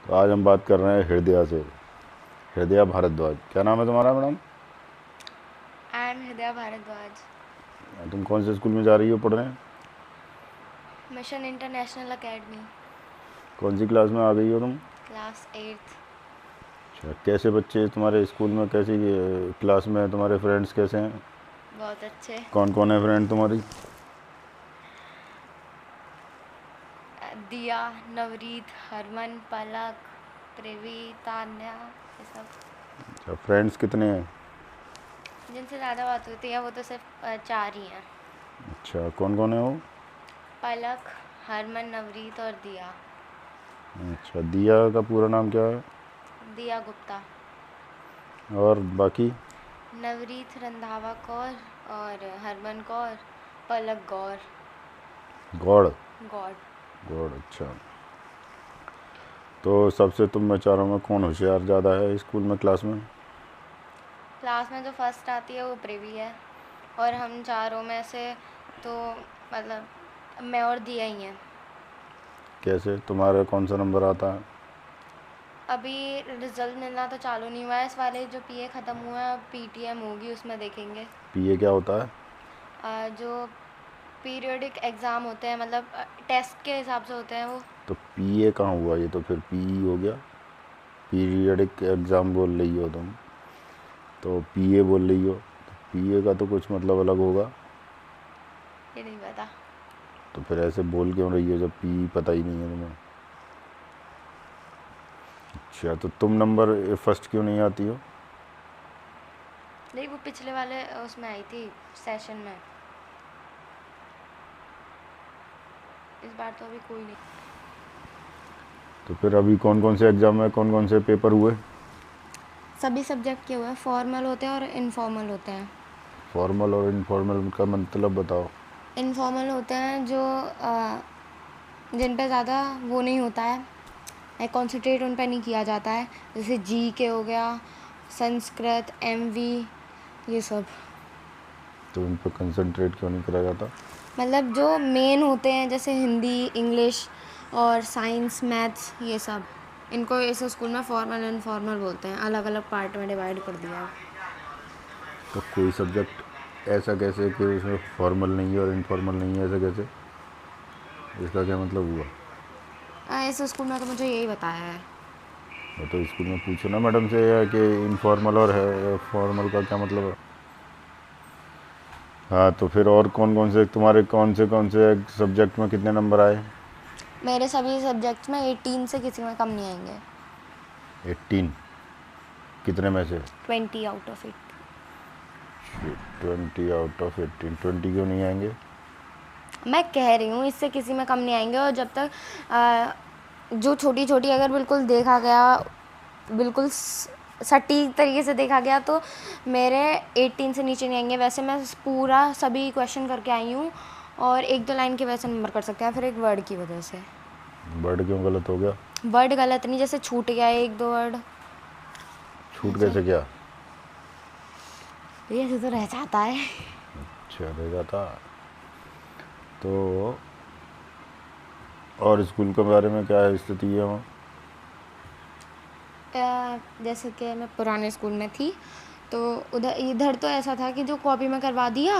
तो आज हम बात कर रहे हैं हृदया से। हृदया भारद्वाज, क्या नाम है तुम्हारा madam? I am Hridaya Bhardwaj. तुम कौन से स्कूल में जा रही हो पढ़ने? मिशन इंटरनेशनल एकेडमी, कौन सी क्लास में आ गई हो तुम? Class 8th। अच्छा, कैसे बच्चे तुम्हारे स्कूल में, कैसी क्लास में तुम्हारे फ्रेंड्स कैसे हैं? बहुत अच्छे। कौन कौन है फ्रेंड तुम्हारी? दिया, नवरीत, हरमन, पलक, प्रिवी, तान्या, ये सब। अच्छा, फ्रेंड्स कितने हैं? जिनसे ज़्यादा बात होती है वो तो सिर्फ 4 ही हैं। अच्छा, कौन कौन है वो? पलक, हरमन, नवरीत और दिया। अच्छा, दिया का पूरा नाम क्या है? दिया गुप्ता। और बाकी? नवरीत रंधावा कौर और हरमन कौर, पलक गौर। गौड़? गौड़। गौड़, अच्छा। तो सबसे तुम में चारों में कौन होशियार ज़्यादा है स्कूल में, क्लास में? क्लास में जो फर्स्ट आती है वो प्रिवी है, और हम चारों में से तो मतलब मैं और दिया ही हैं। कैसे, तुम्हारा कौन सा नंबर आता है? अभी रिजल्ट मिलना तो चालू नहीं हुआ है, इस वाले जो पीए ख़त्म हुआ है, अब पीटीएम होगी, उसमें देखेंगे। पीए क्या होता है? जो पीरियोडिक एग्ज़ाम होते हैं, मतलब टेस्ट के हिसाब से होते हैं वो। तो पीए कहाँ हुआ, ये तो फिर पीई हो गया। पीरियडिक एग्ज़ाम बोल रही हो तुम, तो पीए बोल रही हो, तो पीए का तो कुछ मतलब अलग होगा। ये नहीं पता। तो फिर ऐसे बोल क्यों रही हो जब पीई पता ही नहीं है तुम्हें? अच्छा, तो तुम नंबर फर्स्ट क्यों नहीं आती हो? नहीं, वो पिछले वाले उसमें आई थी, सेशन में। इस बार तो अभी कोई नहीं। तो फिर अभी कौन कौन से एग्ज़ाम में कौन कौन से पेपर हुए? सभी सब्जेक्ट के हुए हैं, फॉर्मल होते हैं और इनफॉर्मल होते हैं। फॉर्मल और इनफॉर्मल का मतलब बताओ। इनफॉर्मल होते हैं जो जिन पे ज़्यादा वो नहीं होता है, कॉन्सेंट्रेट उन पे नहीं किया जाता है, जैसे जी के हो गया, संस्कृत, एमवी, ये सब। तो इन पर कंसंट्रेट क्यों नहीं करा जाता? मतलब जो मेन होते हैं जैसे हिंदी, इंग्लिश और साइंस, मैथ्स, ये सब, इनको इस स्कूल में फॉर्मल एंड इनफॉर्मल बोलते हैं, अलग अलग पार्ट में डिवाइड कर दिया है। तो कोई सब्जेक्ट ऐसा कैसे कि उसमें फॉर्मल नहीं है और इनफॉर्मल नहीं है, ऐसा कैसे? इसका क्या मतलब हुआ? इस स्कूल में तो मुझे यही बताया है। वो तो स्कूल में पूछो ना मैडम से या कि इनफॉर्मल और है फॉर्मल का क्या मतलब है। हाँ, तो फिर और कौन कौन से तुम्हारे कौन से सब्जेक्ट में कितने नंबर आए? मेरे सभी सब्जेक्ट्स में 18 से किसी में कम नहीं आएंगे। 18? कितने में से? 20 आउट ऑफ 8। 20 out of 18? 20 क्यों नहीं आएंगे? मैं कह रही हूँ इससे किसी में कम नहीं आएंगे, और जब तक जो छोटी छोटी अगर बिल्कुल देखा गया, बिल्कुल सटीक तरीके से देखा गया, तो मेरे 18 से नीचे नहीं आएंगे। वैसे मैं पूरा सभी क्वेश्चन करके आई हूँ, और 1-2 लाइन की वजह से नंबर कर सकते हैं, फिर एक वर्ड की वजह से। वर्ड क्यों गलत हो गया? वर्ड गलत नहीं, जैसे छूट गया 1-2 वर्ड छूट ऐसे। कैसे गया? ऐसे तो रह जाता है। अच्छा, रहेगा था। तो और स्कूल के बारे में क्या स्थिति है वहाँ? जैसे कि मैं पुराने स्कूल में थी, तो उधर इधर तो ऐसा था कि जो कॉपी में करवा दिया,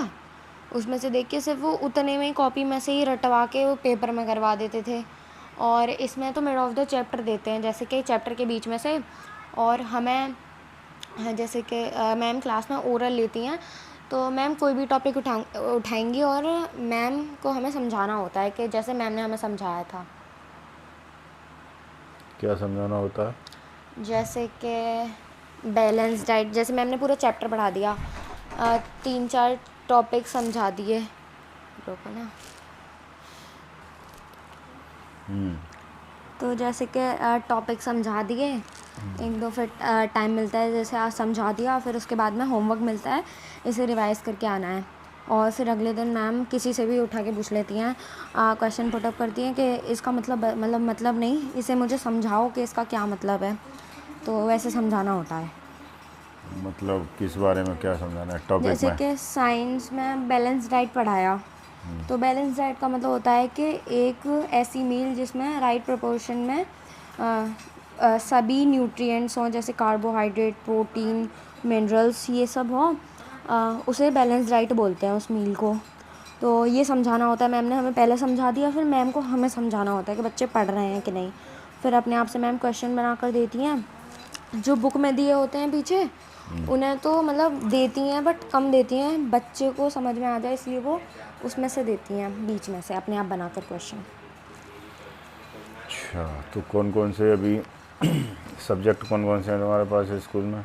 उसमें से देख के सिर्फ वो उतने में ही कॉपी में से ही रटवा के वो पेपर में करवा देते थे। और इसमें तो मिड ऑफ द चैप्टर देते हैं, जैसे कि चैप्टर के बीच में से। और हमें जैसे कि मैम क्लास में ओरल लेती हैं, तो मैम कोई भी टॉपिक उठाएंगी, और मैम को हमें समझाना होता है कि जैसे मैम ने हमें समझाया था। क्या समझाना होता है? जैसे कि बैलेंस डाइट, जैसे मैम ने पूरा चैप्टर पढ़ा दिया, 3-4 टॉपिक समझा दिए। रोको ना। तो जैसे कि टॉपिक समझा दिए, 1-2, फिर टाइम मिलता है, जैसे आज समझा दिया, फिर उसके बाद में होमवर्क मिलता है, इसे रिवाइज़ करके आना है। और फिर अगले दिन मैम किसी से भी उठा के पूछ लेती हैं, क्वेश्चन पुटअप करती हैं कि इसका मतलब नहीं, इसे मुझे समझाओ कि इसका क्या मतलब है। तो वैसे समझाना होता है। मतलब किस बारे में क्या समझाना है टॉपिक जैसे में? कि साइंस में बैलेंस डाइट पढ़ाया, तो बैलेंस डाइट का मतलब होता है कि एक ऐसी मील जिसमें राइट प्रोपोर्शन में सभी न्यूट्रिएंट्स हों, जैसे कार्बोहाइड्रेट, प्रोटीन, मिनरल्स, ये सब हों, उसे बैलेंस डाइट बोलते हैं उस मील को। तो ये समझाना होता है, मैम ने हमें पहले समझा दिया, फिर मैम को हमें समझाना होता है कि बच्चे पढ़ रहे हैं कि नहीं। फिर अपने आप से मैम क्वेश्चन बना कर देती हैं, जो बुक में दिए होते हैं पीछे उन्हें तो मतलब देती हैं, बट कम देती हैं, बच्चे को समझ में आ जाए इसलिए वो उसमें से देती हैं, बीच में से अपने आप बनाकर क्वेश्चन। अच्छा, तो कौन कौन से अभी सब्जेक्ट कौन कौन से हैं तुम्हारे पास स्कूल में?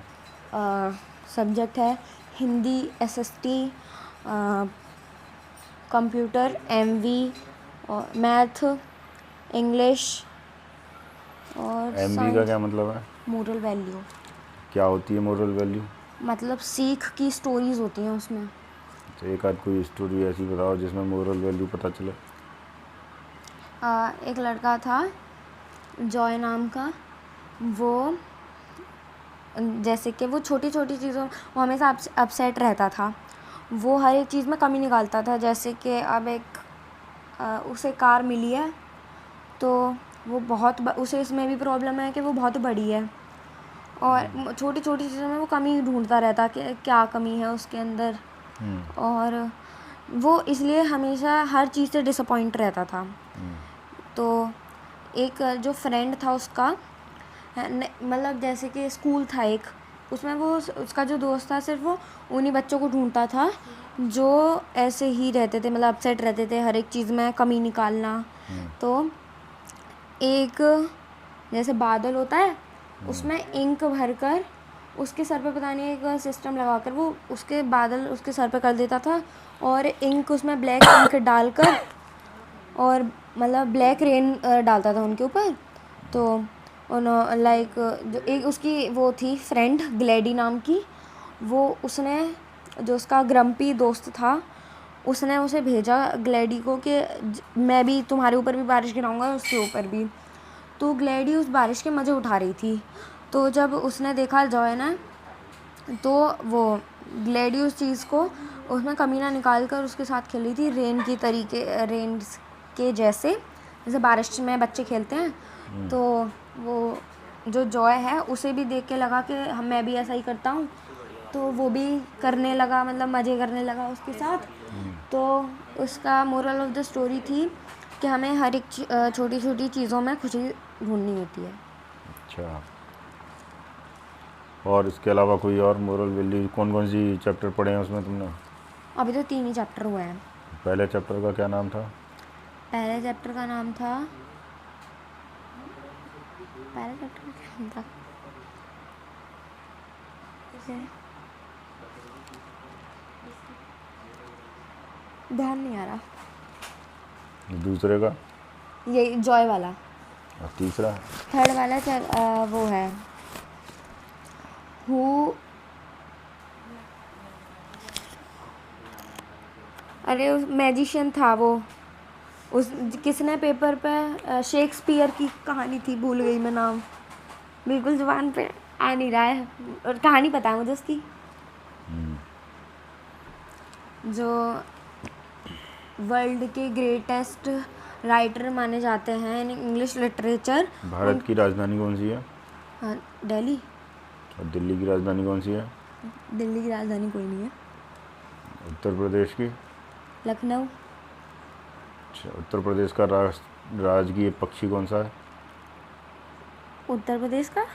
सब्जेक्ट है हिंदी, एसएसटी, कंप्यूटर, एमवी, और मैथ, इंग्लिश और एमबी का क्या मतलब है? मोरल वैल्यू, क्या होती है मोरल वैल्यू? मतलब सीख की स्टोरीज होती हैं उसमें। तो एक आध कोई स्टोरी ऐसी बताओ जिसमें मोरल वैल्यू पता चले। एक लड़का था जॉय नाम का, वो जैसे कि वो छोटी छोटी चीज़ों वो हमेशा अपसेट रहता था, वो हर एक चीज़ में कमी निकालता था। जैसे कि अब उसे कार मिली है, तो वो उसे इसमें भी प्रॉब्लम है कि वो बहुत बड़ी है, और छोटी छोटी चीज़ों में वो कमी ढूंढता रहता कि क्या कमी है उसके अंदर, और वो इसलिए हमेशा हर चीज़ से डिसअपॉइंट रहता था। तो एक जो फ्रेंड था उसका, मतलब जैसे कि स्कूल था एक, उसमें वो उसका जो दोस्त था सिर्फ वो उन्हीं बच्चों को ढूंढता था जो ऐसे ही रहते थे, मतलब अपसेट रहते थे, हर एक चीज़ में कमी निकालना। तो एक जैसे बादल होता है, उसमें इंक भरकर उसके सर पे पता नहीं एक सिस्टम लगाकर वो उसके बादल उसके सर पे कर देता था, और इंक उसमें ब्लैक इंक डालकर, और मतलब ब्लैक रेन डालता था उनके ऊपर। तो लाइक जो एक उसकी वो थी फ्रेंड ग्लेडी नाम की, वो उसने जो उसका ग्रम्पी दोस्त था उसने उसे भेजा ग्लेडी को कि मैं भी तुम्हारे ऊपर भी बारिश गिराऊंगा, उसके ऊपर भी। तो ग्लेडी उस बारिश के मज़े उठा रही थी, तो जब उसने देखा जॉय ने, तो वो ग्लेडी उस चीज़ को उसमें कमीना निकाल कर उसके साथ खेल रही थी, रेन के जैसे बारिश में बच्चे खेलते हैं। तो वो जो जॉय है उसे भी देख के लगा कि मैं भी ऐसा ही करता हूँ, तो वो भी करने लगा, मतलब मज़े करने लगा उसके साथ। तो उसका मोरल ऑफ द स्टोरी थी कि हमें हर एक छोटी छोटी चीज़ों में खुशी ढूंढनी होती है। अच्छा, और इसके अलावा कोई और मोरल वैल्यू कौन कौन सी चैप्टर पढ़े हैं उसमें तुमने? अभी तो 3 ही चैप्टर हुए हैं। पहले चैप्टर का क्या नाम था? पहले चैप्टर का नाम था पहले चैप्टर का क्या नाम था ध्यान नहीं आ रहा। दूसरे का? ये जॉय वाला। और तीसरा? थर्ड वाला वो है हु अरे उस मैजिशियन था वो, उस किसने पेपर पे शेक्सपियर की कहानी थी, भूल गई मैं नाम, बिल्कुल जुबान पे आ नहीं रहा है, और कहानी पता है मुझे उसकी, जो वर्ल्ड के ग्रेटेस्ट राइटर माने जाते हैं इन इंग्लिश लिटरेचर। भारत की राजधानी कौन सी है? दिल्ली। और दिल्ली की राजधानी कौन सी है? दिल्ली की राजधानी कोई नहीं है। उत्तर प्रदेश की? लखनऊ। अच्छा, उत्तर प्रदेश का राजकीय पक्षी कौन सा है? उत्तर प्रदेश का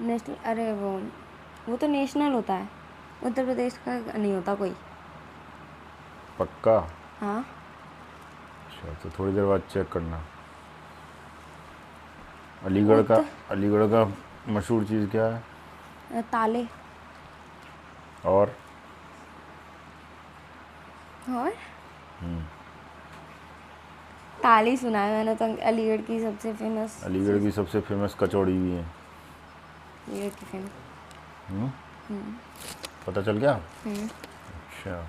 नेशनल, अरे वो तो नेशनल होता है, उत्तर प्रदेश का नहीं होता कोई। पक्का? हाँ। अच्छा, तो थोड़ी देर बाद चेक करना। अलीगढ़ का मशहूर चीज़ क्या है? ताले। और? ताले ही सुना है मैंने तो। अलीगढ़ की सबसे फेमस कचौड़ी भी है। अलीगढ़ की फेमस। पता चल गया? अच्छा,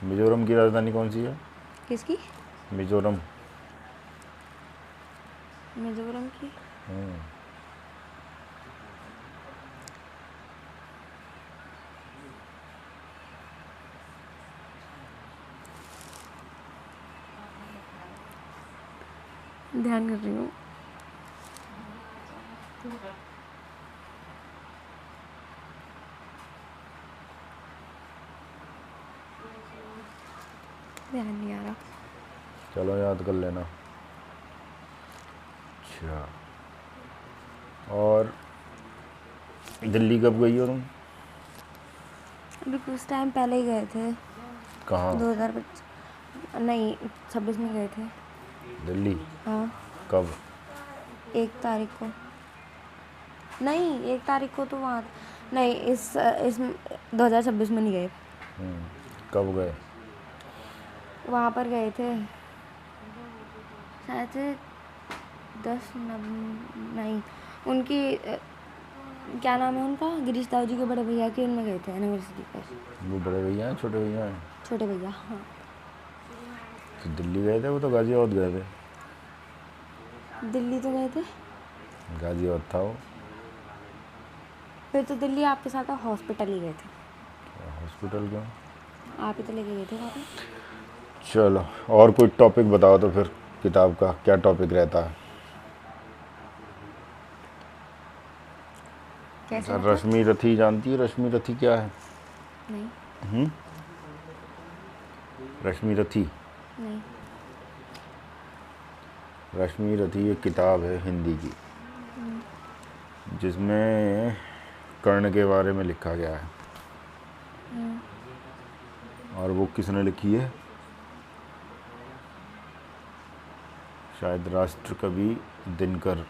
मिजोरम की राजधानी कौन सी है? किसकी? मिजोरम की। ध्यान कर रही हूँ। ध्यान नहीं आ रहा। चलो याद कर लेना। अच्छा, और दिल्ली कब गई हो तुम? अभी कुछ टाइम पहले ही गए थे। कहाँ? 2025 नहीं 26 में गए थे। दिल्ली हाँ कब? 1 तारीख को। नहीं 1 तारीख को तो वहाँ नहीं, इस 2026 में नहीं गए। कब गए? वहाँ पर गए थे शायद से 10 नहीं उनकी क्या नाम है उनका, गिरीश दाऊ जी के बड़े भैया की, उनमें गए थे एनिवर्सरी पर। वो बड़े भैया हैं छोटे भैया हैं? छोटे भैया हाँ। तो दिल्ली गए थे? वो तो गाजियाबाद गए थे। दिल्ली तो गए थे, गाजियाबाद था वो। फिर तो दिल्ली आपके साथ हॉस्पिटल ही गए थे। हॉस्पिटल क्यों? आप ही तो लेके गए थे वहाँ पे। चलो, और कोई टॉपिक बताओ तो फिर, किताब का क्या टॉपिक रहता है? कैसे अच्छा, रश्मि रथी जानती है? रश्मि रथी क्या है? नहीं रश्मि रथी? नहीं। रश्मि रथी एक किताब है हिंदी की, जिसमें कर्ण के बारे में लिखा गया है। और वो किसने लिखी है? शायद राष्ट्र कवि दिनकर।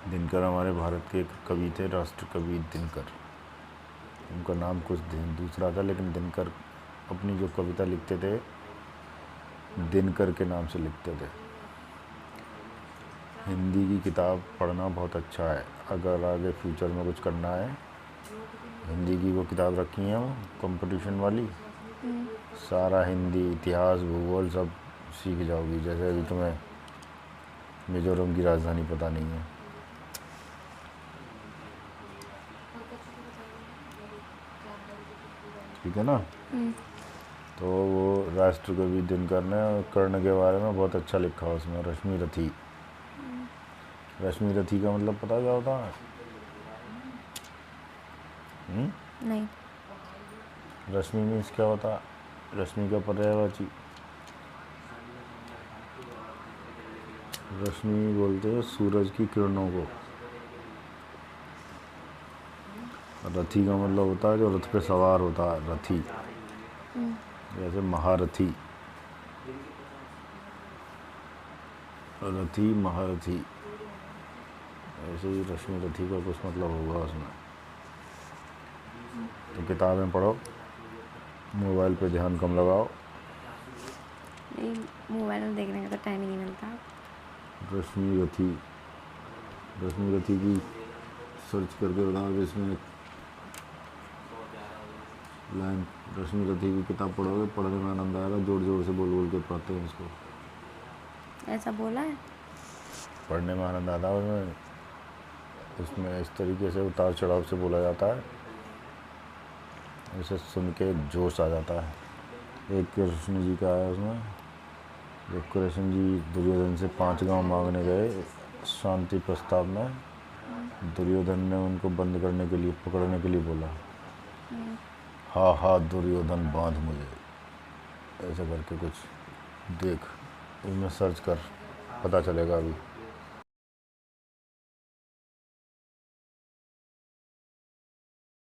दिनकर हमारे भारत के एक कवि थे, राष्ट्र कवि दिनकर। उनका नाम कुछ दूसरा था, लेकिन दिनकर अपनी जो कविता लिखते थे दिनकर के नाम से लिखते थे। हिंदी की किताब पढ़ना बहुत अच्छा है, अगर आगे फ्यूचर में कुछ करना है। हिंदी की वो किताब रखी है, वो कंपटीशन वाली, सारा हिंदी, इतिहास, भूगोल सब सीख जाओगी। जैसे अभी तुम्हें मिजोरम की राजधानी पता नहीं है। ठीक है ना? तो वो राष्ट्र कवि दिनकर ने कर्ण के बारे में बहुत अच्छा लिखा है उसमें, रश्मि रथी। रश्मि रथी का मतलब पता क्या होता है? नहीं। रश्मि मीन्स क्या होता है? रश्मि का पर्यायवाची। रश्मि बोलते हैं सूरज की किरणों को। रथी का मतलब होता है जो रथ पे सवार होता है, रथी। जैसे महारथी, रथी महारथी, ऐसे ही रश्मि रथी का कुछ मतलब होगा उसमें। तो किताबें पढ़ो, मोबाइल पे ध्यान कम लगाओ। नहीं मोबाइल में देखने का तो टाइम ही नहीं मिलता। रश्मि रथी, रश्मि रथी की सर्च करके बताओ, जिसमें लाइन रश्मि रथी की किताब पढ़ोगे, पढ़ने में आनंद आएगा। जोर जोर से बोल बोल के पढ़ते हैं इसको। ऐसा बोला है? पढ़ने में आनंद आता है उसमें इस तरीके से उतार चढ़ाव से बोला जाता है, उसे सुन के जोश आ जाता है। एक कृष्ण जी का है उसमें, जब कृष्ण जी दुर्योधन से 5 गांव मांगने गए शांति प्रस्ताव में, दुर्योधन ने उनको बंद करने के लिए, पकड़ने के लिए बोला, हा हा दुर्योधन बांध मुझे, ऐसा करके कुछ देख, उसमें सर्च कर, पता चलेगा अभी।